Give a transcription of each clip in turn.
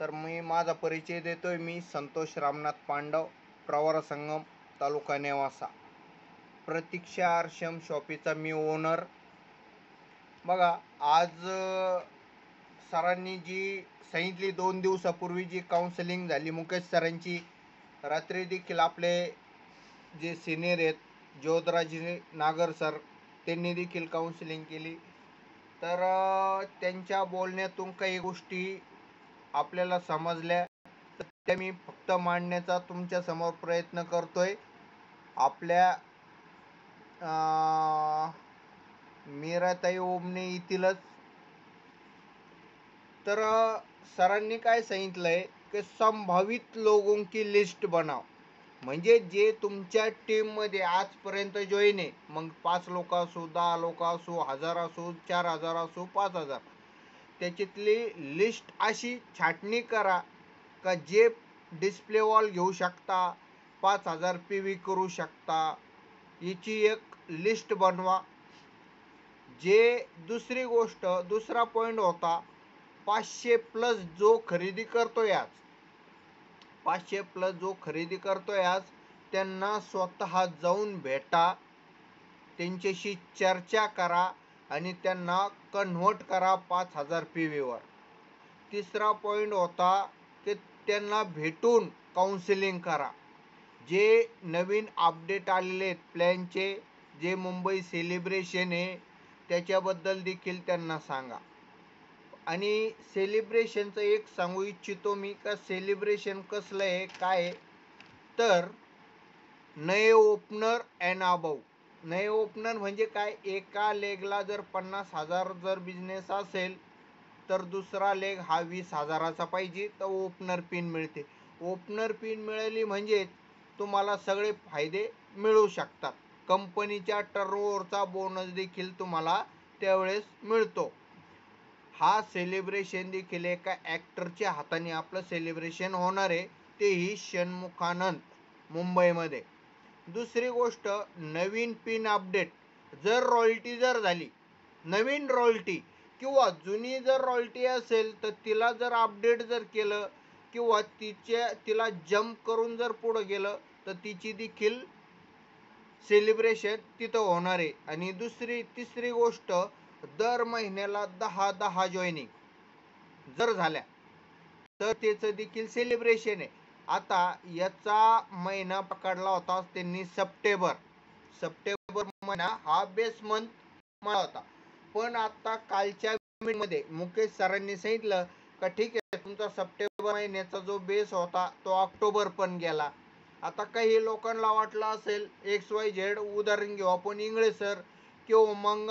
तर मी माझा परिचय देतोय. मी संतोष रामनाथ पांडव, प्रवरा संगम, तालुका नेवासा, प्रतीक्षा आरशम शॉपीचा मी ओनर. बघा, आज सरांनी जी सांगितली 2 दिवसापूर्वी जी काउन्सिलिंग झाली मुकेश सरांची, रात्री देखील आपले जे सिनियर आहेत ज्योतराजे नागर सर, त्यांनी देखील काउन्सिलिंग केली. तर त्यांच्या बोलण्यातून काही गोष्टी आपल्याला समजल्या, तर त्या मी फक्त मांडण्याचा तुमच्या समोर प्रयत्न करतोय. आपल्या मीराताई ओमने येतीलच. तर सरांनी काय सांगितलंय की संभावित लोगों की लिस्ट बनाव, म्हणजे जे तुमच्या टीममध्ये आजपर्यंत जॉईन आहे, मग 5 लोक असो, 10 लोक असो, 1000 असो, 4000 असो, 5000, त्याच्यातली लिस्ट अशी छाटणी करा का जे डिस्प्ले वॉल घेऊ शकता, 5000 PV करू शकता, याची एक लिस्ट बनवा. दुसरी गोष्ट, दुसरा पॉईंट होता 500+ जो खरेदी करतोय आज, 500+ जो खरेदी करतोय आज, त्यांना स्वतः जाऊन भेटा, त्यांच्याशी चर्चा करा आणि त्यांना कन्व्हर्ट करा 5000 PV वर. तिसरा पॉईंट होता की त्यांना भेटून काउन्सिलिंग करा. जे नवीन अपडेट आलेले आहेत प्लॅनचे, जे मुंबई सेलिब्रेशन आहे त्याच्याबद्दल देखील त्यांना सांगा. आणि सेलिब्रेशनचं एक सांगू इच्छितो मी का सेलिब्रेशन कसलं आहे काय, तर नए ओपनर अँड अबव. नए ओपनर म्हणजे काय, एका लेगला जर 50,000 जर बिझनेस असेल तर दुसरा लेग हा 20,000चा पाहिजे, तर ओपनर पिन मिळते. ओपनर पिन मिळाली म्हणजे तुम्हाला सगळे फायदे मिळू शकतात. कंपनीच्या टर्नओव्हरचा बोनस देखील तुम्हाला त्यावेळेस मिळतो. हा सेलिब्रेशन देखील एका ॲक्टरच्या हाताने आपलं सेलिब्रेशन होणार आहे, तेही षण्मुखानंद मुंबईमध्ये. दुसरी गोष्ट, नवीन पिन अपडेट जर रॉयल्टी जर झाली, नवीन रॉयल्टी किंवा जुनी जर रॉयल्टी असेल तर तिला जर अपडेट जर केलं किंवा तिला जम्प करून जर पुढं गेलं तर तिची देखील सेलिब्रेशन तिथं होणार आहे. आणि तिसरी गोष्ट, दर महिन्याला 10 जॉईनिंग जर झाल्या तर त्याचं देखील सेलिब्रेशन आहे. आता याचा महिना पकडला होता त्यांनी सप्टेंबर महिना हा बेस मंथ मला होता. पण आता कालच्या मीटिंगमध्ये मुकेश सरांनी सांगितलं का ठीक आहे, तुमचा सप्टेंबर महिन्याचा जो बेस होता तो ऑक्टोबर पण गेला. आता काही लोकांना वाटलं असेल XYZ, उदाहरण घेऊ आपण इंगळे सर किंवा मग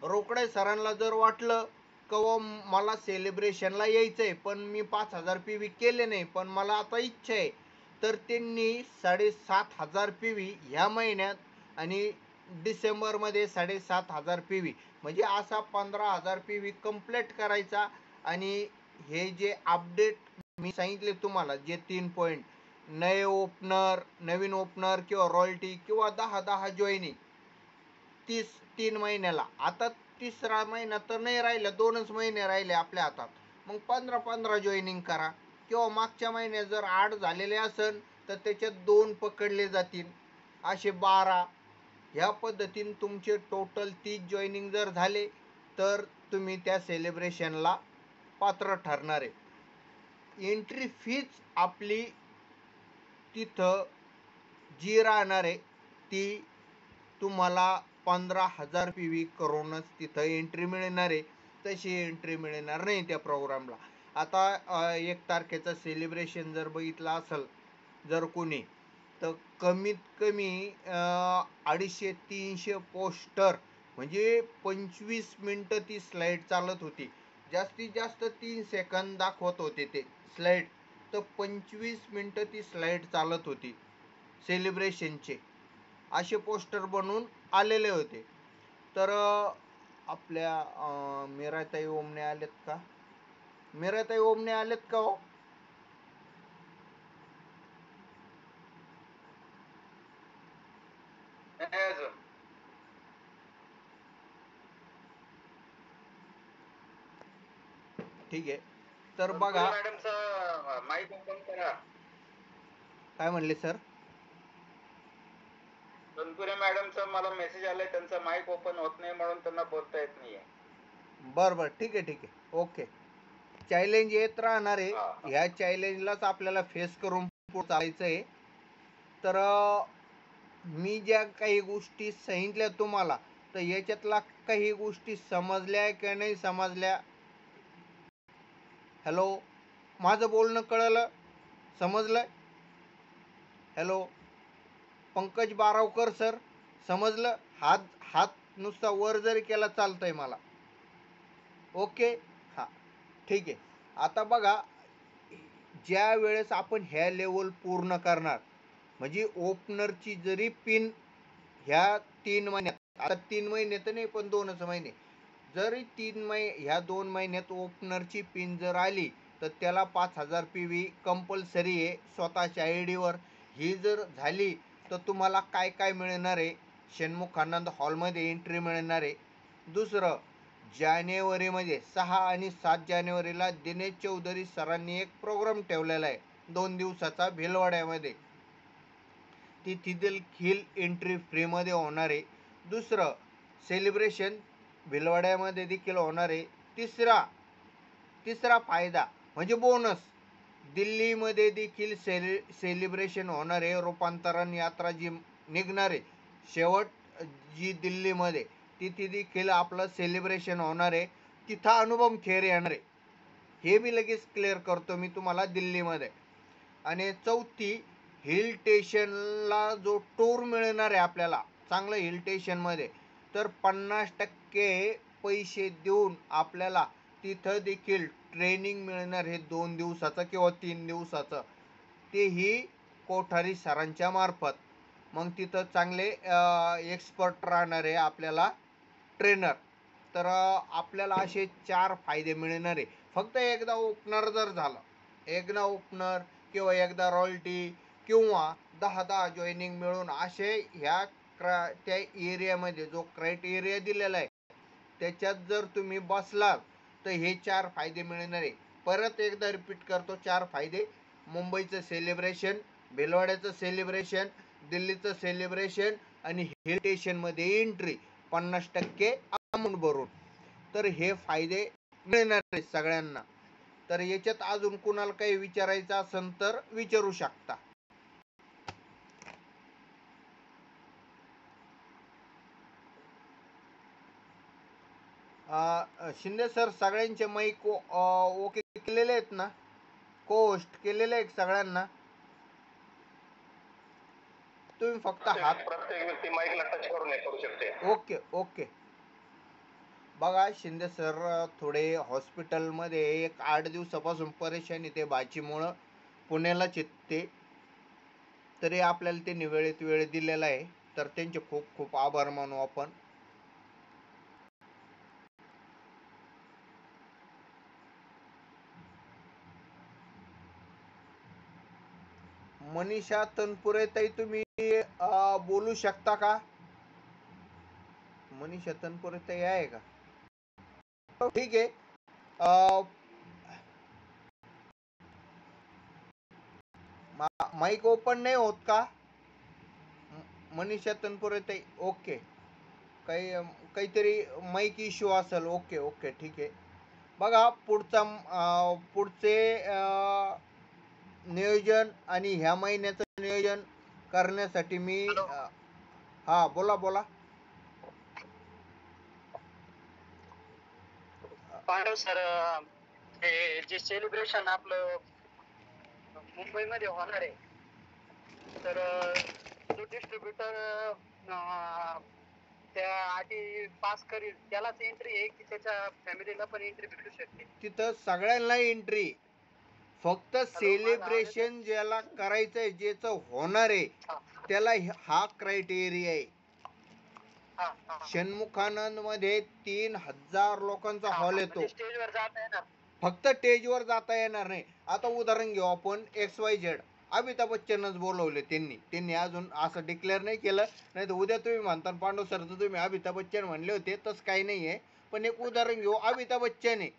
रोकडे सरांना जर वाटलं किंवा मला सेलिब्रेशनला यायचंय पण मी 5000 PV केले नाही, पण मला आता इच्छा आहे, तर त्यांनी 7500 PV ह्या महिन्यात आणि डिसेंबरमध्ये 7500 PV, म्हणजे असा 15000 PV कंप्लीट करायचा. आणि हे जे अपडेट मी सांगितले तुम्हाला, जे 3 पॉईंट, नवीन ओपनर किंवा रॉयल्टी किंवा 10 जॉईनिंग 3 महिन्याला. आता तिसरा महिना तर नाही राहिला, 2च महिने राहिले आपल्या हातात, मग 15 जॉईनिंग करा. किंवा मागच्या महिन्यात जर 8 झालेले असेल तर त्याच्यात 2 पकडले जातील, असे 12. ह्या पद्धतीने तुमचे टोटल 30 जॉईनिंग जर झाले तर तुम्ही त्या सेलिब्रेशनला पात्र ठरणार आहे. एंट्री फीच आपली तिथं जी राहणार आहे ती तुम्हाला 15,000 PV करूनच तिथं एंट्री मिळणार आहे. तशी एंट्री मिळणार नाही त्या प्रोग्रामला. आता 1 तारखेचं सेलिब्रेशन जर बघितलं असेल जर कोणी, तर कमीत कमी 250-300 पोस्टर, म्हणजे 25 मिनटं ती स्लाईड चालत होती. जास्तीत जास्त 3 सेकंद दाखवत होते ते स्लाईड, तर 25 मिनटं ती स्लाईड चालत होती सेलिब्रेशनचे. असे पोस्टर बनवून आलेले होते. तर आपल्या मीराताई ओमने आलेत का? मीराताई ओमने आलेत का हो? ठीक आहे. तर बघा मॅडमचा माईक ओपन करा. काय म्हणले सर? तनपुरे मॅडमचा मला मेसेज आलाय, त्यांचा माईक ओपन होत नाही म्हणून त्यांना बोलता येत नाहीये. बरं ठीक आहे ओके. चॅलेंज येत राहणार आहे, ह्या चॅलेंजलाच आपल्याला फेस करून पुढे चालायचं आहे. तर मी ज्या काही गोष्टी सांगितल्या तुम्हाला, तर याच्यातला काही गोष्टी समजल्या की नाही समजल्या? हॅलो, माझं बोलणं कळलं, समजलं? हॅलो पंकज बारावकर सर, समजलं? हात नुसता वर जरी केला चालतंय मला. ओके, हां ठीक आहे. आता बघा, ज्या वेळेस आपण ह्या लेवल पूर्ण करणार, म्हणजे ओपनरची जरी पिन ह्या 3 महिन्यात, आता 3 महिने तर नाही पण 2च महिने, जरी ह्या 2 महिन्यात ओपनरची पिन जर आली तर त्याला 5000 PV कंपल्सरी आहे स्वतःच्या आयडीवर. ही जर झाली तर तुम्हाला काय काय मिळणार आहे? षण्मुख आनंद हॉलमध्ये एंट्री मिळणार आहे. दुसरं, जानेवारीमध्ये 6 आणि 7 जानेवारीला दिनेश चौधरी सरांनी एक प्रोग्राम ठेवलेला आहे 2 दिवसाचा भिलवाड्यामध्ये. ती देखील एंट्री फ्रीमध्ये होणार आहे. दुसरं, सेलिब्रेशन भिलवाड्यामध्ये देखील होणार आहे. तिसरा फायदा म्हणजे बोनस, दिल्लीमध्ये देखील सेलिब्रेशन होणार आहे. रूपांतरण यात्रा जी निघणार आहे शेवट जी दिल्लीमध्ये, तिथे देखील आपलं सेलिब्रेशन होणार आहे. तिथं अनुपम खेर येणार आहे, हे मी लगेच क्लिअर करतो मी तुम्हाला दिल्लीमध्ये. आणि चौथी, हिल स्टेशनला जो टूर मिळणार आहे आपल्याला चांगलं हिल स्टेशनमध्ये, तर 50% पैसे देऊन आपल्याला तिथं देखील ट्रेनिंग मिळणार हे 2 दिवसाचं किंवा 3 दिवसाचं, तेही कोठारी सरांच्या मार्फत. मग तिथं चांगले एक्सपर्ट राहणार आहे आपल्याला ट्रेनर. तर आपल्याला असे 4 फायदे मिळणार आहे. फक्त एकदा ओपनर जर झालं, एकदा ओपनर किंवा एकदा रॉयल्टी किंवा 10 जॉईनिंग मिळून असे ह्या त्या एरियामध्ये जो क्रायटेरिया दिलेला आहे त्याच्यात जर तुम्ही बसलात तर हे 4 फायदे मिळणार आहे. परत एकदा रिपीट करतो, 4 फायदे: मुंबईचं सेलिब्रेशन, भिलवाड्याचं सेलिब्रेशन, दिल्लीचं सेलिब्रेशन आणि हिल स्टेशनमध्ये एंट्री 50% अमाऊंट भरून. तर हे फायदे मिळणार आहेत सगळ्यांना. तर याच्यात अजून कुणाला काही विचारायचं असेल तर विचारू शकता. शिंदे सर, सगळ्यांचे माईक ओके केलेले आहेत ना? होस्ट केलेले आहेत सगळ्यांना? तुम्ही फक्त हात, प्रत्येक व्यक्ती माईकला टच करू शकते. ओके. बघा शिंदे सर, थोडे हॉस्पिटलमध्ये एक 8 दिवसापासून परेशानी ते बाचीमुळं पुण्यालाच येते, तरी आपल्याला त्यांनी वेळेत वेळ दिलेला आहे, तर त्यांचे खूप खूप आभार मानू आपण. मनीषा तनपुरे ताई, तुम्ही बोलू शकता का? मनीषा तनपुरे ताई आहे का? ठीक आहे. माईक ओपन नाही होत का मनीषा तनपुरे ताई? ओके, काहीतरी माईक इश्यू असेल. ओके ठीक आहे. बघा, पुढचे नियोजन आणि ह्या महिन्याचं नियोजन करण्यासाठी मी हा बोला. पांडव सर, हे जे सेलिब्रेशन आपलं मुंबईमध्ये होणार आहे, तर जो डिस्ट्रीब्युटर त्या अटी पास करील त्यालाच एंट्री आहे की त्याच्या फॅमिलीला पण एंट्री भेटू शकते? तिथं सगळ्यांना एंट्री, फक्त सेलिब्रेशन ज्याला करायचंय, ज्याचं होणार आहे त्याला हा क्रायटेरिया आहे. षण्मुखानंद मध्ये 3000 लोकांचा हॉल येतो, स्टेजवर जाता येणार, फक्त स्टेजवर जाता येणार नाही. आता उदाहरण घेऊ आपण, XYZ, अमिताभ बच्चनच बोलवले त्यांनी अजून असं डिक्लेअर नाही केलं, नाही तर उद्या तुम्ही म्हणता पांडव सर तर तुम्ही अमिताभ बच्चन म्हणले होते, तसं काही नाही आहे. पण एक उदाहरण घेऊ, अमिताभ बच्चन आहे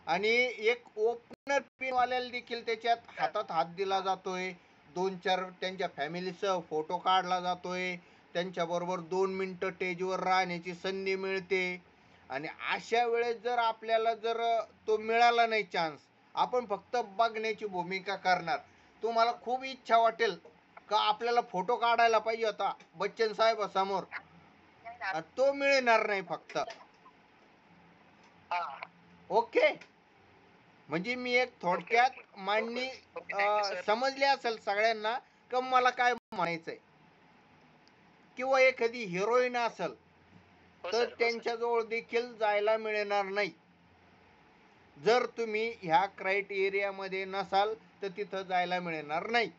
आणि एक ओपनर पिन वाल्याला देखील त्याच्यात हातात हात दिला जातोय, 2-4 त्यांच्या फॅमिलीसह फोटो काढला जातोय, त्यांच्याबरोबर 2 मिनिटं स्टेजवर राहण्याची संधी मिळते. आणि अशा वेळेस जर आपल्याला जर तो मिळाला नाही चान्स, आपण फक्त बघण्याची भूमिका करणार. तुम्हाला खूप इच्छा वाटेल का आपल्याला फोटो काढायला पाहिजे होता बच्चन साहेबासमोर, तो मिळणार नाही फक्त. ओके, म्हणजे मी एक थोडक्यात मांडणी समजली असेल सगळ्यांना का मला काय म्हणायचंय. किंवा एखादी हिरोईन असेल तर त्यांच्याजवळ देखील जायला मिळणार नाही. जर तुम्ही ह्या क्रायटेरियामध्ये नसाल तर तिथं जायला मिळणार नाही.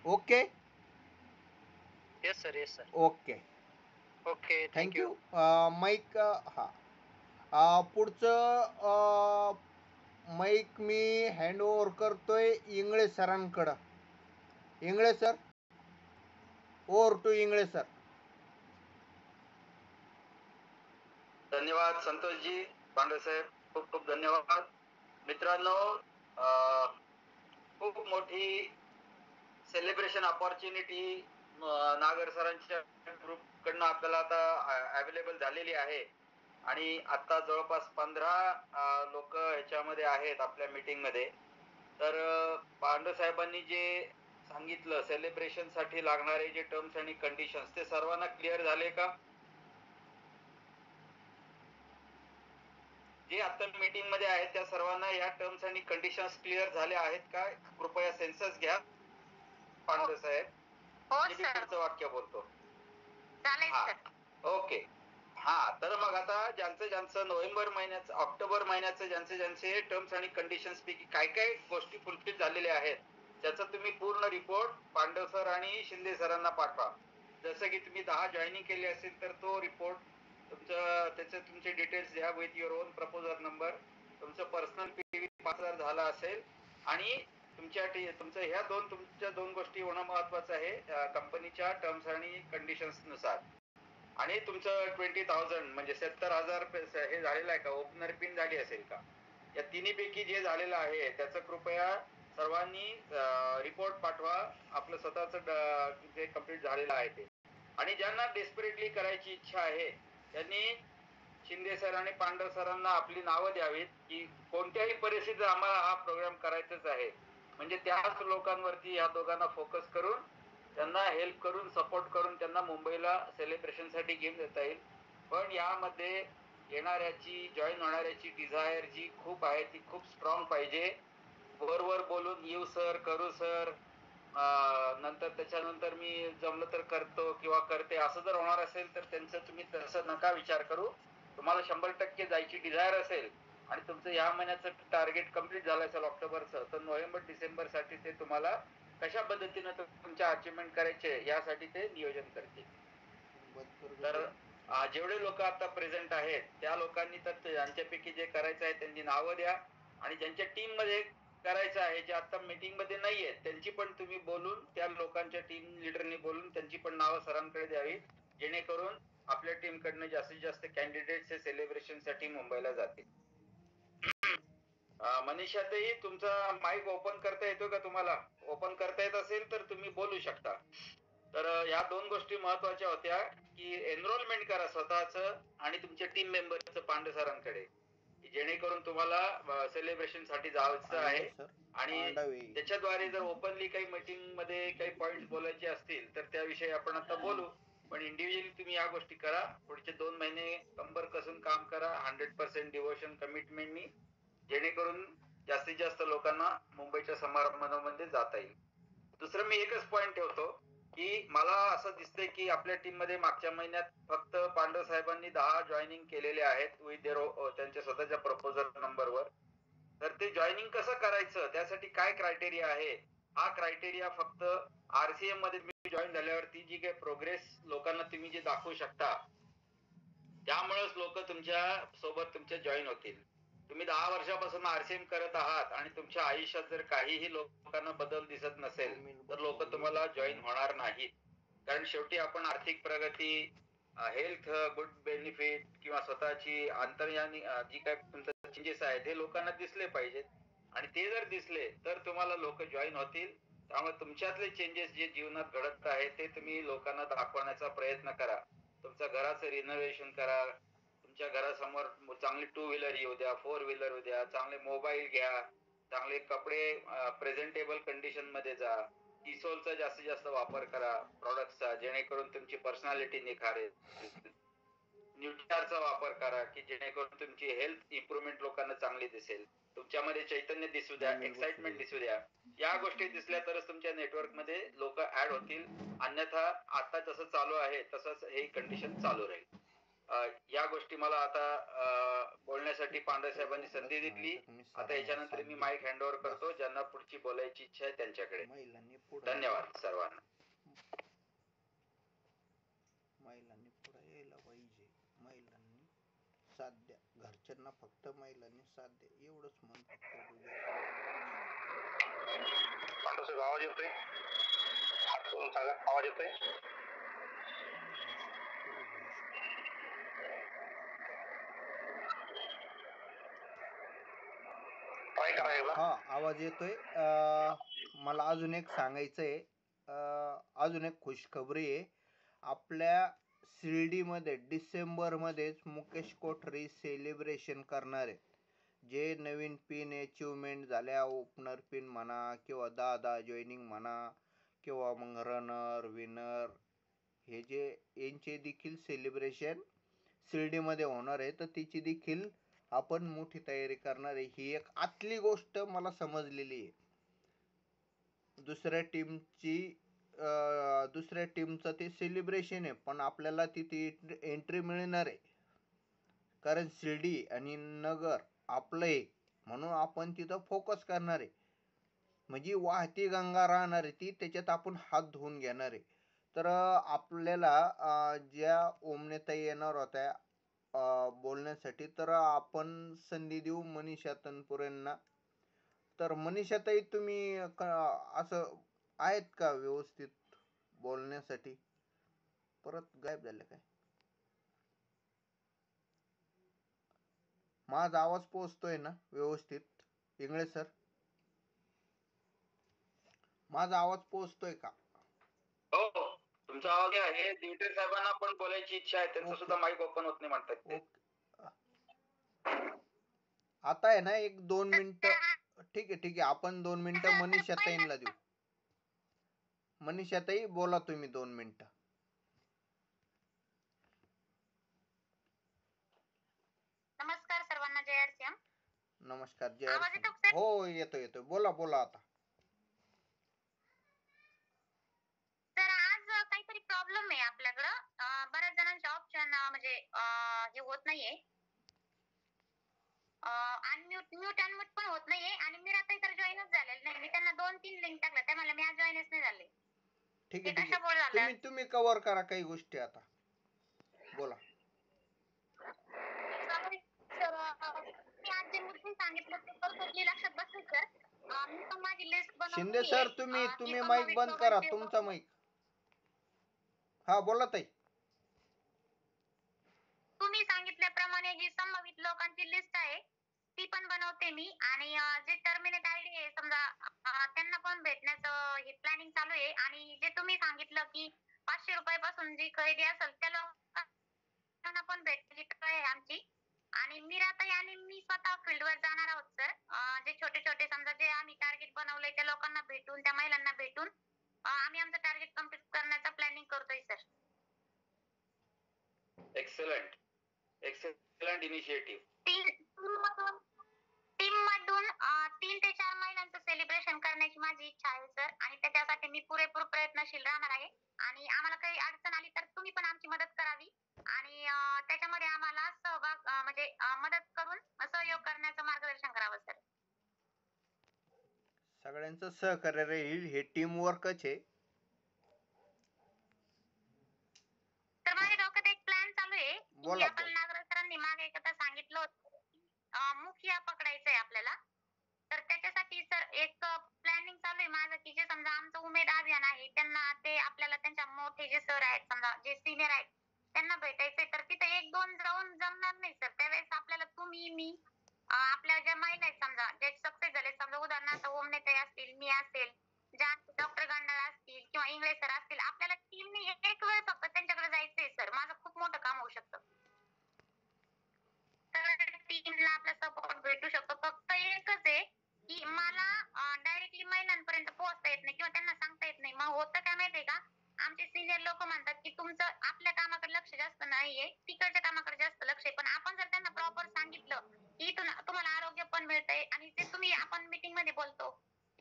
Okay. Yes sir, yes sir. Okay okay, thank you. Mike पुढचं माईक मी हँड ओव्हर करतोय इंगळे सरांकडं. Ingle sir, over to Ingle sir. धन्यवाद संतोषजी, पांडे साहेब, खूप खूप धन्यवाद. मित्रांनो, खूप मोठी सेलिब्रेशन अपॉर्च्युनिटी नागर सरांच्या ग्रुप कडनं आपल्याला आता अवेलेबल झालेली आहे. आणि आता जवळपास 15 लोक ह्याच्यामध्ये आहेत आपल्या मीटिंग मध्ये. तर पांडे साहेबांनी जे सांगितलं सेलिब्रेशन साठी लागणारे जे टर्म्स आणि कंडिशन्स ते सर्वांना क्लिअर झाले का? जे आता मीटिंग मध्ये आहेत त्या सर्वांना या टर्म्स आणि कंडिशन्स क्लिअर झाले आहेत का? कृपया सेन्सस घ्या. पांडे साहेब, मी पुढचं वाक्य बोलतो. ओके. हा, तर मग आता ज्यांचं नोव्हेंबर महिन्याचं, ऑक्टोबर महिन्याचं ज्यांचे टर्म्स आणि कंडिशन्स पैकी काय काय गोष्टी फुलफिल झालेल्या आहेत त्याचा तुम्ही पूर्ण रिपोर्ट पांडव सर आणि शिंदे सरांना पाठवा. जसं की तुम्ही 10 जॉईनिंग केली असेल तर तो रिपोर्ट त्याचे तुमचे डिटेल्स द्या with your on proposal number. तुमचं पर्सनल पीव्ही 5,000 झाला असेल आणि तुमचं ह्या तुमच्या दोन गोष्टी होणं महत्वाचं आहे कंपनीच्या टर्म्स आणि कंडिशन्स नुसार. आणि तुमचं 20,000 म्हणजे 70,000 हे झालेलं आहे का? ओपनर पिन झाली असेल का? या तिन्ही पैकी जे झालेलं आहे त्याचं कृपया सर्वांनी रिपोर्ट पाठवा, आपलं स्वतःच जे कम्प्लीट झालेलं आहे ते. आणि ज्यांना डेस्परेटली करायची इच्छा आहे त्यांनी शिंदे सर आणि पांडव सरांना आपली नावं द्यावीत की कोणत्याही परिस्थितीत आम्हाला हा प्रोग्राम करायचाच आहे. म्हणजे त्याच लोकांवरती या दोघांना फोकस करून त्यांना हेल्प करून सपोर्ट करून त्यांना मुंबईला सेलिब्रेशन साठी घेऊन जाता येईल. पण यामध्ये येणाऱ्याची जॉईन होणाऱ्याची डिझायर जी खूप आहे ती खूप स्ट्रॉंग पाहिजे. वर बोलून येऊ सर, करू सर, नंतर त्याच्यानंतर मी जमलं तर करतो किंवा करते असं जर होणार असेल तर त्यांचं तुम्ही तसं नका विचार करू. तुम्हाला 100% जायची डिझायर असेल आणि तुमचं या महिन्याचं टार्गेट कम्प्लीट झालं असेल ऑक्टोबरचं, तर नोव्हेंबर डिसेंबर साठी ते तुम्हाला कशा पद्धतीने तुमच्या अचिव्हमेंट करायचे यासाठी ते नियोजन करतील. तर जेवढे लोक आता प्रेझेंट आहेत त्या लोकांनी तर ज्यांच्यापैकी जे करायचं आहे त्यांनी नावं द्या. आणि ज्यांच्या टीम मध्ये करायचं आहे जे आता मीटिंग मध्ये नाहीये त्यांची पण तुम्ही बोलून त्या लोकांच्या टीम लिडरनी बोलून त्यांची पण नावं सरांकडे द्यावी, जेणेकरून आपल्या टीम कडनं जास्तीत जास्त कॅन्डिडेट्स हे सेलिब्रेशन साठी मुंबईला जातील. मनीषाताई, तुमचा माईक ओपन करता येतो का? तुम्हाला ओपन करता येत असेल तर तुम्ही बोलू शकता. तर या दोन गोष्टी महत्वाच्या होत्या की एनरोलमेंट करा स्वतःच आणि तुमच्या टीम मेंबरचं पांडे सरांकडे, जेणेकरून तुम्हाला सेलिब्रेशन साठी जायचं आहे. आणि त्याच्याद्वारे जर ओपनली काही मीटिंग मध्ये काही पॉइंट बोलायचे असतील तर त्याविषयी आपण आता बोलू. पण इंडिव्हिज्युअली तुम्ही या गोष्टी करा. पुढचे 2 महिने कंबर कसून काम करा 100% डिव्होशन कमिटमेंटनी, जेणेकरून जास्तीत जास्त लोकांना मुंबईच्या समारंभामध्ये जाता येईल. दुसरं मी एकच पॉइंट ठेवतो की मला असं दिसतंय की आपल्या टीम मध्ये मागच्या महिन्यात फक्त पांडव साहेबांनी 10 जॉईनिंग केलेले आहेत विथ त्यांच्या स्वतःच्या प्रपोजल नंबरवर. तर ते जॉईनिंग कसं करायचं, त्यासाठी काय क्रायटेरिया आहे, हा क्रायटेरिया फक्त आरसीएम मध्ये तुम्ही जॉईन झाल्यावरती जी काही प्रोग्रेस लोकांना तुम्ही जे दाखवू शकता त्यामुळेच लोक तुमच्या सोबत जॉईन होतील. तुम्ही 10 वर्षापासून आरसीएम करत आहात आणि तुमच्या आयुष्यात जर काहीही लोकांना बदल दिसत नसेल तर लोक तुम्हाला जॉईन होणार नाहीत. कारण शेवटी आपण आर्थिक प्रगती, हेल्थ गुड बेनिफिट किंवा स्वतःची अंतर्यानी जी काय तुमचं चेंजेस आहेत हे लोकांना दिसले पाहिजेत आणि ते जर दिसले तर तुम्हाला लोक जॉईन होतील. त्यामुळे तुमच्यातले चेंजेस जे जीवनात घडत आहेत ते तुम्ही लोकांना दाखवण्याचा प्रयत्न करा. तुमच्या घराचं रिनोव्हेशन करा. तुमच्या घरासमोर चांगली टू व्हीलर येऊ द्या, फोर व्हीलर येऊ द्या, चांगले मोबाईल घ्या, चांगले कपडे प्रेझेंटेबल कंडिशन मध्ये जा. इसोलचा जास्तीत जास्त वापर करा प्रॉडक्टचा, जेणेकरून तुमची पर्सनॅलिटी निखारेल. न्यूट्राचा वापर करा की जेणेकरून तुमची हेल्थ इम्प्रुव्हमेंट लोकांना चांगली दिसेल. तुमच्यामध्ये चैतन्य दिसू द्या, एक्साइटमेंट दिसू द्या. या गोष्टी दिसल्या तरच तुमच्या नेटवर्क मध्ये लोक ऍड होतील. अन्यथा आता जसं चालू आहे तसंच हे कंडिशन चालू राहील. या गोष्टी मला आता बोलण्यासाठी पांढरे साहेबांनी संधी दिली. आता याच्यानंतर मी माईक हँडओव्हर करतो ज्यांना पुढची बोलायची इच्छा आहे त्यांच्याकडे. धन्यवाद सर्वांना. महिलांनी पुढे यायला पाहिजे, महिलांनी साथ द्या, घरच्यांना फक्त महिलांनी साथ द्या एवढंच म्हण फक्त तुझ्या. आवाज येतोय? हात करून सांगा, आवाज येतोय? हा आवाज येतोय. मला अजून एक सांगायचंय, अजून एक खुशखबरी आहे. आपल्या शिर्डीमध्ये डिसेंबरमध्येच मुकेश कोठरी सेलिब्रेशन करणार आहेत. जे नवीन पिन अचिव्हमेंट झाल्या, ओपनर पिन म्हणा किंवा 10 जॉईनिंग म्हणा किंवा मग रनर विनर, हे जे यांचे देखील सेलिब्रेशन शिर्डीमध्ये होणार आहे. तर तिची देखील आपण मोठी तयारी करणार आहे. ही एक आतली गोष्ट मला समजलेली आहे. दुसऱ्या टीमचं ते सेलिब्रेशन आहे, पण आपल्याला तिथे एंट्री मिळणार आहे. कारण शिर्डी आणि नगर आपलं आहे म्हणून आपण तिथं फोकस करणार आहे. म्हणजे वाहती गंगा राहणार आहे ती, त्याच्यात आपण हात धुवून घेणार आहे. तर आपल्याला ज्या ओमनेताई येणार होत्या बोलण्यासाठी, तर आपण संधी देऊ मनीषा तनपुरेंना. तर मनीषाताई तुम्ही असं आहेत का व्यवस्थित बोलण्यासाठी? परत गायब झाले काय? माझा आवाज पोहोचतोय ना व्यवस्थित? इंगळे सर, माझा आवाज पोहोचतोय का? हो, तुमचा आवाज आहे. दिवटे साहेबांना पण बोलायची इच्छा आहे, त्यांचं सुद्धा माईक ओपन होत नाही म्हणतात ते. आता आहे ना 1-2 मिनिटं. ठीक आहे, आपण 2 मिनिटं मनीषाताईंना देऊ. मनीषाताई बोला तुम्ही 2 मिनिटं. नमस्कार सर्वांना, जय आरसीएम. नमस्कार, जय आरसीएम. हो येतोय. बोला आता. तर आज काहीतरी प्रॉब्लेम आहे आपल्याकडं. बऱ्याच जणांचे ऑप्शन म्हणजे हे होत नाहीये, म्यूट अनम्यूट पण होत नाहीये. आणि मी आता तर जॉईनच झालेले नाही. मी त्यांना 2-3 लिंक टाकल्या, त्या मला मी आज जॉईनच नाही झाले. ठीक आहे. तुम्ही कव्हर करा काही गोष्टी आता. बोला. सर, मी आज जे मुद्दे सांगितले ते परफेक्टली लक्षात बसले सर. मी पण माझी लिस्ट बनवली. शिंदे सर, तुम्ही माईक बंद करा, तुमचा माईक. हा बोला ताई. तुम्ही सांगितल्याप्रमाणे जी संभावित लोकांची लिस्ट आहे ती पण बनवते मी. आणि जे टर्मिनेट आयडी आहे समजा त्यांना पण भेटण्याचं हे प्लॅनिंग चालू आहे. आणि जे तुम्ही सांगितलं की 500 रुपयापासून जी खरेदी असेल त्या लोकांना पण भेटण्याची ट्राय आहे आमची. आणि मीराताई आणि मी स्वतः फील्डवर जाणार आहोत सर. जे छोटे समजा जे आम्ही टार्गेट बनवलंय त्या लोकांना भेटून, त्या महिलांना भेटून आम्ही आमचं टार्गेट कम्प्लीट करण्याचा प्लॅनिंग करतोय सर. Excellent initiative. टीम मधून 3 ते 4 महिलांचं सेलिब्रेशन करण्याची माझी इच्छा आहे सर. आणि त्याच्यासाठी मी पुरेपूर प्रयत्नशील राहणार आहे. आणि आम्हाला काही अडचण आली तर तुम्ही पण आमची मदत करावी. आणि त्याच्यामध्ये आम्हाला सहभाग म्हणजे मदत करून सहयोग करण्याचं मार्गदर्शन करावं सर. सगळ्यांचं सहकार्य राहील, हे टीम वर्कच आहे. तर माझ्या डोक्यात एक प्लॅन चालू आहे. आपण नागराज सरांनी मागे एकदा सांगितलं होतं मुखिया पकडायचं आहे आपल्याला. तर त्याच्यासाठी सर एक प्लॅनिंग चालू आहे माझं की जे समजा आमचं उमेद अभियान आहे त्यांना ते आपल्याला त्यांच्या मोठे जे सर आहेत समजा जे सिनियर आहेत त्यांना भेटायचंय तर तिथे एक दोन जाऊन जमणार नाही सर. त्यावेळेस आपल्याला तुम्ही मी आपल्या ज्या महिला आहेत समजा जे सक्सेस झाले समजा उदाहरणार्थ ओमनेताई असतील मी असेल ज्या डॉक्टर गांडाळ असतील किंवा इंगळे सर असतील आपल्याला टीमने एक वेळ फक्त त्यांच्याकडे जायचंय सर. माझं खूप मोठं काम होऊ शकतं. तर टीमला आपला सपोर्ट भेटू शकतो. फक्त एकच आहे की मला डायरेक्टली महिलांपर्यंत पोहोचता येत नाही किंवा त्यांना सांगता येत नाही. मग होतं काय माहितीये का आमचे सिनियर लोक म्हणतात की तुमचं आपल्या कामाकडे लक्ष जास्त नाहीये तिकडच्या कामाकडे जास्त लक्ष आहे. पण आपण जर त्यांना प्रॉपर सांगितलं की इथून तुम्हाला आरोग्य पण मिळतंय आणि जे तुम्ही आपण मीटिंग मध्ये बोलतो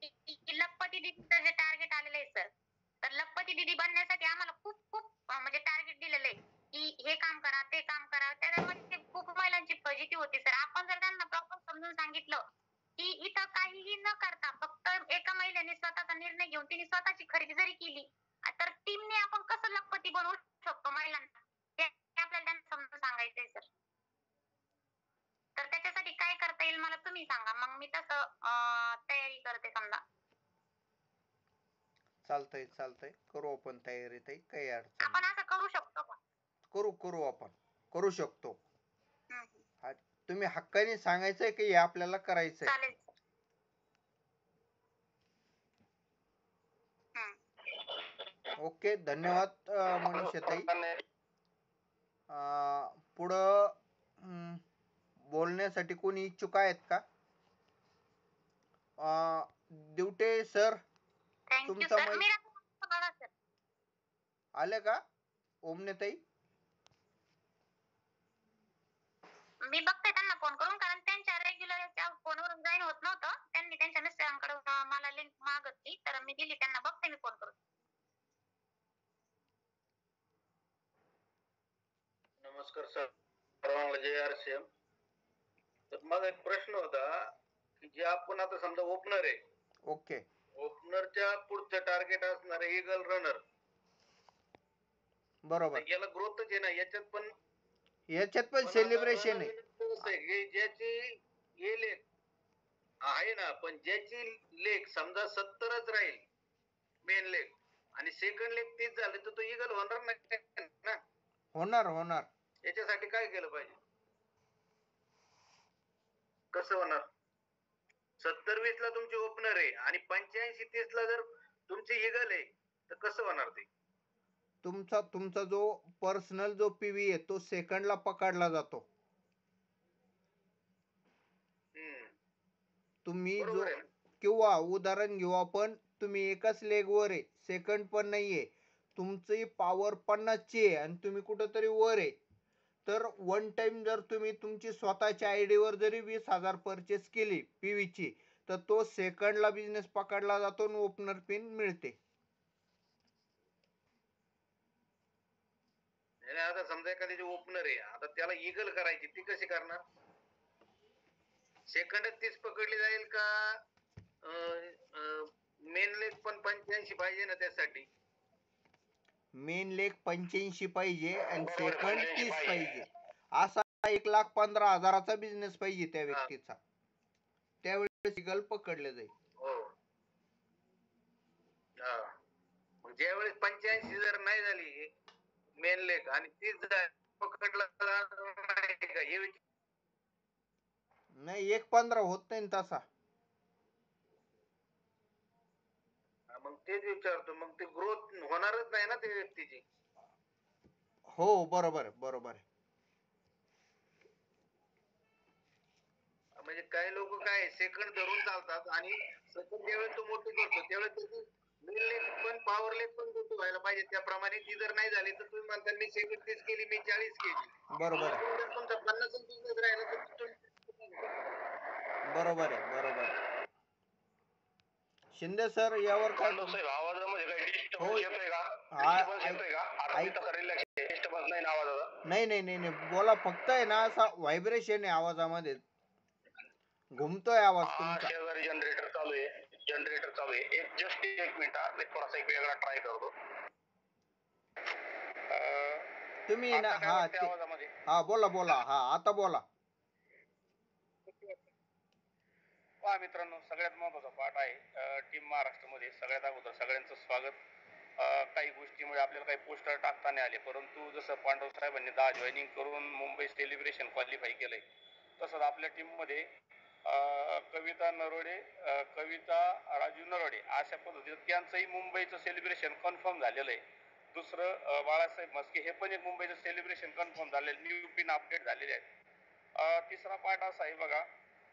की लखपती दीदीचं जे टार्गेट आलेलं आहे सर तर लखपती दीदी बनण्यासाठी आम्हाला खूप खूप म्हणजे टार्गेट दिलेलं आहे की हे काम करा ते काम करा. त्यामध्ये खूप महिलांची फजिती होती सर. आपण जर त्यांना प्रॉपर समजून सांगितलं की इथं काहीही न करता फक्त एका महिलेने स्वतःचा निर्णय घेऊन तिने स्वतःची खरेदी जरी केली तर टीमने आपण कसं लखपती बनवू शकतो महिलांना हे आपल्याला त्यांना समजून सांगायचंय सर. तर त्याच्यासाठी काय करता येईल मला तुम्ही सांगा मग मी तसं तयारी करते समजा. चालतंय करू आपण तयारी ताई काही अडचण आपण नाही. असं करू शकतो का? करू आपण करू शकतो. हम्म. तुम्ही हक्काने सांगायचंय की हे आपल्याला करायचंय. चालेल सर. ओके धन्यवाद मनीषाताई. पुढं बोलण्यासाठी कोणी इच्छुक आहेत का? दिवटे सर थँक्यू तुमचा सर. मी बघा सर आले का ओमनेताई? मी बघते त्यांना फोन करून कारण त्यांच्या रेग्युलर फोनवरून जॉईन होत नव्हतं. त्यांनी त्यांच्या मिस्टरांकडे मला लिंक मागितली तर मी दिली त्यांना. बघते मी फोन करून. नमस्कार सर सर्वांना जय आरसीएम. तर माझा एक प्रश्न होता की जे आपण आता समजा ओपनर आहे ओके ओपनरच्या पुढचं टार्गेट असणार आहे ईगल रनर. बरोबर याला ग्रोथच आहे ना याच्यात पण सेलिब्रेशन आहे. ज्याची हे लेख आहे ना पण ज्याची लेख समजा 70च राहील मेन लेख आणि सेकंड लेख 30 झाले तर तो ईगल होणार नाही ना. होणार याच्यासाठी काय केलं पाहिजे? कसं होणार? 70-20 ला तुमची ओपनर आहे आणि 85-30 ला जर तुमची ईगल आहे तर कसं होणार ते? तुमचा जो पर्सनल जो पीव्ही आहे तो सेकंडला पकडला जातो. तुम्ही जो बरोबर आहे ना? किंवा उदाहरण घेऊ आपण तुम्ही एकाच लेग वर आहे सेकंड पण नाहीये तुमची पॉवर 50 ची आहे आणि तुम्ही कुठंतरी वर आहे तर वन टाइम जर तुम्ही तुमची स्वतःच्या आयडी वर जरी 20,000 परचेस केली पीव्ही ची तर तो सेकंडला बिझनेस पकडला जातो आणि ओपनर पिन मिळते. आता समजा एखादी ओपनर आहे आता त्याला ईगल करायची ती कशी करणार? सेकंडच 30 पकडली जाईल का मेन लेग पण 85 पाहिजे ना त्यासाठी? मेन लेग 85 पाहिजे आणि सेकंड 30 पाहिजे. असा 1,15,000चा बिझनेस पाहिजे त्या व्यक्तीचा. त्यावेळेस ईगल पकडले जाईल. हो मग ज्यावेळेस 85 जर नाही झाली मेन लेग आणि 30 पकडला नाही 1,15 होत नाही तसा. मग तेच विचारतो मग ती ग्रोथ होणारच नाही ना त्या व्यक्तीची. हो बरोबर आहे. म्हणजे काही लोक काय सेकंड धरून चालतात आणि सेकंड ज्यावेळेस तो मोठी करतो त्यावेळेस त्याची मेन लेग पण पॉवर लेग पण मोठी व्हायला पाहिजे. त्याप्रमाणे ती जर नाही झाली तर तुम्ही म्हणता मी सेकंड 30 केली मी 40 केली. बरोबर तुमचा 50 बिझनेस राहिला तर बरोबर आहे. शिंदे सर यावर काय आवाजामध्ये काही हो डिस्टर्बन्स येतोय का? डिस्टर्बन्स नाही ना आवाजाचा? नाही बोला फक्त आहे ना असा व्हायब्रेशन आहे आवाजामध्ये घुमतोय आवाज तुमचा. शेजारी जनरेटर चालू आहे एक जस्ट एक मिनिट मी थोडासा एक वेगळा ट्राय करतो. तुम्ही ना हा बोला हा आता बोला. पहा मित्रांनो सगळ्यात महत्वाचा पाठ आहे टीम महाराष्ट्रामध्ये. सगळ्यात अगोदर सगळ्यांचं स्वागत. काही गोष्टीमुळे आपल्याला काही पोस्टर टाकता नाही आले, परंतु जसं पांडव साहेबांनी 10 जॉईनिंग करून मुंबई सेलिब्रेशन क्वालिफाय केलंय, तसंच आपल्या टीम मध्ये कविता नरोडे, कविता राजू नरोडे अशा पद्धतीने त्यांचंही मुंबईचं सेलिब्रेशन कन्फर्म झालेलं आहे. दुसरं बाळासाहेब मस्के हे पण एक मुंबईचं सेलिब्रेशन कन्फर्म झालेलं, न्यू पिन अपडेट झालेले आहेत. तिसरा पार्ट असा आहे बघा,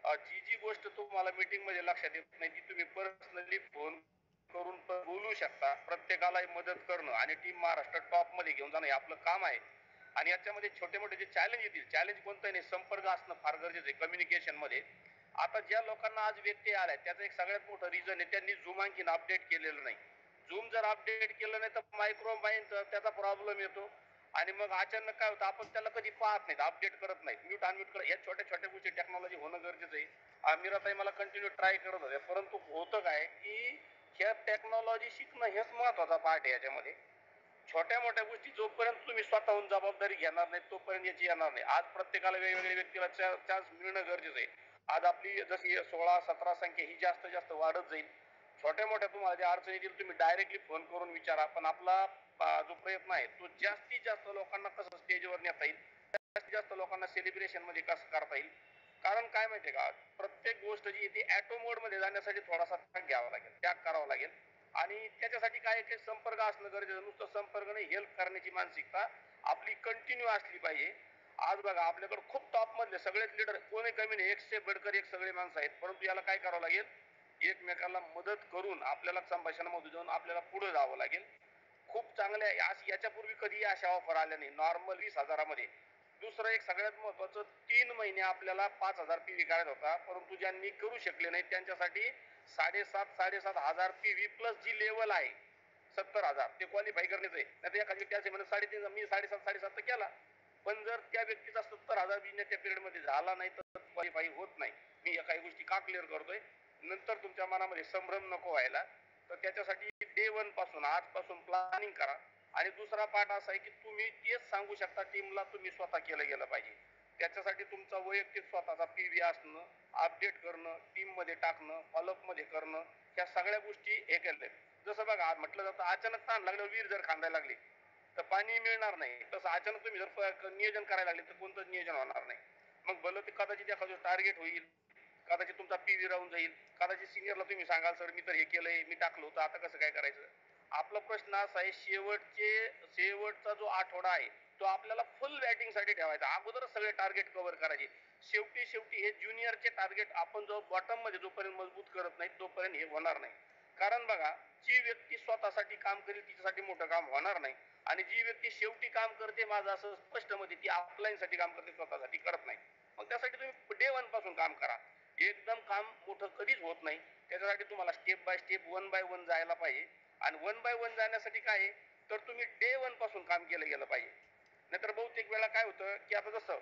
जी गोष्ट तुम्हाला मीटिंग मध्ये लक्षात येत नाही ती तुम्ही पर्सनली फोन करून बोलू शकता. प्रत्येकाला मदत करणं आणि टीम महाराष्ट्र टॉप मध्ये घेऊन जाणं हे आपलं काम आहे. आणि याच्यामध्ये छोटे मोठे जे चॅलेंज येतील, चॅलेंज कोणतं नाही, संपर्क असणं फार गरजेचं आहे कम्युनिकेशन मध्ये. आता ज्या लोकांना आज व्यक्ती आलाय त्याचं एक सगळ्यात मोठं रिझन आहे, त्यांनी झूम आणखीन अपडेट केलेलं नाही. झूम जर अपडेट केलं नाही तर मायक्रोमाइंड त्याचा प्रॉब्लेम येतो आणि मग अचानक काय होतं, आपण त्याला कधी पाहत नाहीत, अपडेट करत नाहीत, म्यूट अनम्यूट करत. या छोट्या छोट्या गोष्टी टेक्नॉलॉजी होणं गरजेचं आहे. मीराताई मला कंटिन्यू ट्राय करत होते, परंतु होतं काय की ह्या टेक्नॉलॉजी शिकणं हेच महत्वाचा पार्ट आहे याच्यामध्ये. छोट्या मोठ्या गोष्टी जोपर्यंत तुम्ही स्वतःहून जबाबदारी घेणार नाही तोपर्यंत याची येणार नाही. आज प्रत्येकाला वेगवेगळ्या व्यक्तीला चान्स मिळणं गरजेचं आहे. आज आपली जशी 16-17 संख्या ही जास्त जास्त वाढत जाईल. छोट्या मोठ्या तुम्हाला ज्या अडचणी येतील तुम्ही डायरेक्टली फोन करून विचारा, पण आपला जो प्रयत्न आहे तो जास्तीत जास्त लोकांना कसं स्टेजवर नेता येईल, जास्तीत जास्त लोकांना सेलिब्रेशन मध्ये कसं करता येईल. कारण काय माहितीये का, प्रत्येक गोष्ट जी ती ऍटो मोड मध्ये जाण्यासाठी थोडासा त्याग घ्यावा लागेल, त्याग करावा लागेल. आणि त्याच्यासाठी काय काही संपर्क असणं गरजेचं. नुसतं संपर्क नाही, हेल्प करण्याची मानसिकता आपली कंटिन्यू असली पाहिजे. आज बघा आपल्याकडे खूप टॉप मधले सगळेच लीडर कोणी कमी नाही, 1 से बडकर 1 सगळे माणसं आहेत, परंतु याला काय करावं लागेल, एकमेकाला मदत करून आपल्याला संभाषणामध्ये जाऊन आपल्याला पुढे जावं लागेल. खूप चांगल्या याच्यापूर्वी कधी अशा ऑफर आल्या नाही नॉर्मल 20,000 दुसरं एक सगळ्यात महत्वाचं, 3 महिने आपल्याला 5,000 PV करायचा होता, परंतु ज्यांनी करू शकले नाही त्यांच्यासाठी 7,500 PV प्लस जी लेवल आहे 70,000 ते क्वालिफाय करण्याचं आहे. नाही तर एखादी व्यक्ती असे म्हणजे 3.5 मी 7.5 तर केला, पण जर त्या व्यक्तीचा 70,000 बिझनेस त्या पिरियड मध्ये झाला नाही तर क्वालिफाय होत नाही. मी या काही गोष्टी का क्लिअर करतोय, नंतर तुमच्या मनामध्ये संभ्रम नको व्हायला. तर त्याच्यासाठी डे 1 पासून आजपासून प्लॅनिंग करा. आणि दुसरा पार्ट असा आहे की तुम्ही तेच सांगू शकता टीमला, तुम्ही स्वतः केलं गेलं पाहिजे. त्याच्यासाठी तुमचा वैयक्तिक स्वतःचा PV असणं, अपडेट करणं, टीम मध्ये टाकणं, फॉलोअप मध्ये करणं, ह्या सगळ्या गोष्टी हे केल्या. जसं बघा म्हटलं जातं अचानक ताण लागल्यावर विहीर जर खांदायला लागली तर पाणी मिळणार नाही, तसं अचानक तुम्ही जर नियोजन करायला लागले तर कोणतं नियोजन होणार नाही. मग भलं ते कदाचित एखादं टार्गेट होईल, कदाचित तुमचा PV राहून जाईल, कदाचित सिनियरला तुम्ही सांगाल सर मी तर हे केलंय, मी टाकलं होतं, आता कसं काय करायचं. आपला प्रश्न असा आहे, शेवटचा जो आठवडा आहे तो आपल्याला फुल बॅटिंग साठी ठेवायचा, अगोदर सगळे टार्गेट कव्हर करायचे. शेवटी हे ज्युनियरचे टार्गेट आपण जो बॉटम मध्ये जोपर्यंत मजबूत करत नाही तोपर्यंत हे होणार नाही. कारण बघा, जी व्यक्ती स्वतःसाठी काम करेल तिच्यासाठी मोठं काम होणार नाही, आणि जी व्यक्ती शेवटी काम करते माझं असं स्पष्ट मध्ये ती ऑफलाईन साठी काम करते, स्वतःसाठी करत नाही. मग त्यासाठी तुम्ही डे 1 पासून काम करा. एकदम काम मोठं कधीच होत नाही, त्याच्यासाठी तुम्हाला स्टेप बाय स्टेप 1 बाय 1 जायला पाहिजे. आणि 1 बाय 1 जाण्यासाठी काय आहे तर तुम्ही डे 1 पासून काम केलं गेलं पाहिजे. नाहीतर बहुतेक वेळा काय होतं की आता जसं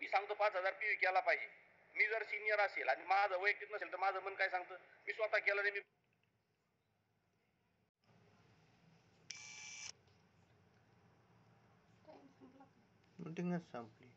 मी सांगतो 5,000 PV केला पाहिजे, मी जर सिनियर असेल आणि माझं वैयक्तिक नसेल तर माझं मन काय सांगतं मी स्वतः केलं नाही, मी मीटिंगच संपली.